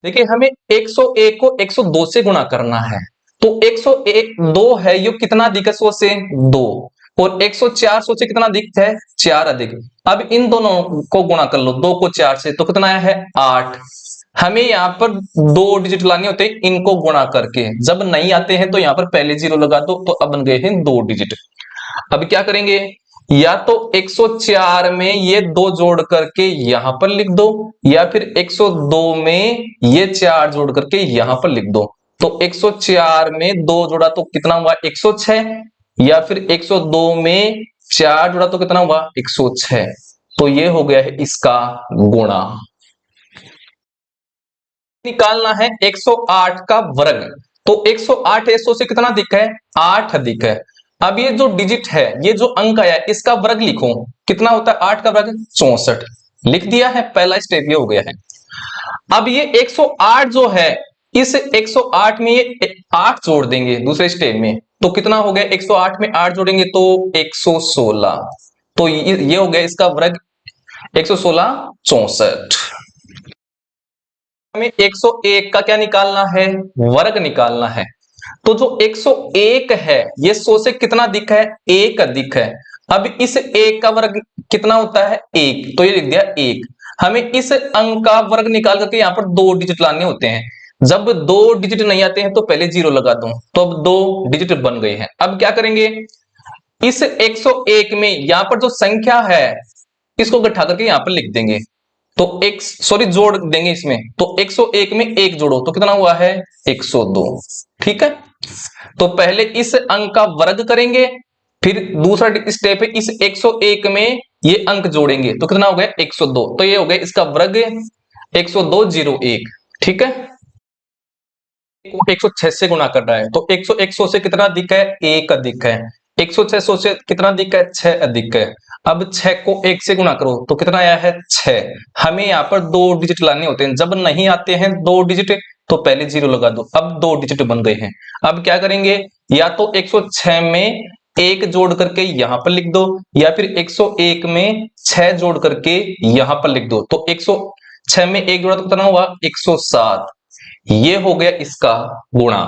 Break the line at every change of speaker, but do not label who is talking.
देखिए हमें 101 को 102 से गुणा करना है, तो 101 2 है, ये कितना अधिक है 100 से 2, और 104 100 से कितना अधिक है 4 अधिक। अब इन दोनों को गुणा कर लो, 2 को 4 से, तो कितना आया है 8। हमें यहाँ पर 2 डिजिट लाने होते हैं इनको गुणा करके, जब नहीं आते हैं तो यहाँ पर पहले 0 लगा दो, तो अब बन गए हैं 2 डिजिट। अब क्या करेंगे, या तो 104 में ये 2 जोड़ करके यहां पर लिख दो, या फिर 102 में ये 4 जोड़ करके यहां पर लिख दो। तो 104 में 2 जोड़ा तो कितना हुआ 106, या फिर 102 में 4 जोड़ा तो कितना हुआ 106। तो ये हो गया है इसका गुणा। निकालना है 108 का वर्ग, तो 108 100 से कितना अधिक है 8 अधिक है। अब ये जो डिजिट है, ये जो अंक आया है, इसका वर्ग लिखो, कितना होता है 8 का वर्ग 64। लिख दिया है, पहला स्टेप ये हो गया है। अब ये 108 जो है, इस 108 में ये 8 जोड़ देंगे दूसरे स्टेप में, तो कितना हो गया 108 में 8 जोड़ेंगे तो 116। तो ये हो गया इसका वर्ग 116 64। हमें 101 का क्या निकालना है वर्ग निकालना है, तो जो 101 है ये 100 से कितना अधिक है 1 अधिक है। अब इस 1 का वर्ग कितना होता है 1, तो ये लिख दिया 1। हमें इस अंक का वर्ग निकाल करके यहाँ पर 2 डिजिट लाने होते हैं, जब 2 डिजिट नहीं आते हैं तो पहले 0 लगा दो, तो अब 2 डिजिट बन गए हैं। अब क्या करेंगे, इस 101 में यहां पर जो संख्या है इसको घटा करके यहां पर लिख देंगे, तो एक सॉरी जोड़ देंगे इसमें, तो 101 में 1 जोड़ो तो कितना हुआ है 102। ठीक है, तो पहले इस अंक का वर्ग करेंगे, फिर दूसरा स्टेप है इस 101 में ये अंक जोड़ेंगे, तो कितना हो गया 102, तो ये हो गया इसका वर्ग 10201। ठीक है, 106 से गुणा कर रहा है, तो 100 से कितना अधिक है 1 अधिक है, 106 100 से कितना अधिक है 6 अधिक है। अब 6 को 1 से गुणा करो तो कितना आया है 6। हमें यहाँ पर 2 डिजिट लाने होते हैं, जब नहीं आते हैं 2 डिजिट तो पहले 0 लगा दो, अब 2 डिजिट बन गए हैं। अब क्या करेंगे, या तो 106 में 1 जोड़ करके यहां पर लिख दो, या फिर 101 में 6 जोड़ करके यहां पर लिख दो, तो 106 में 1 जोड़ा तो कितना हुआ 107। ये हो गया इसका गुणा।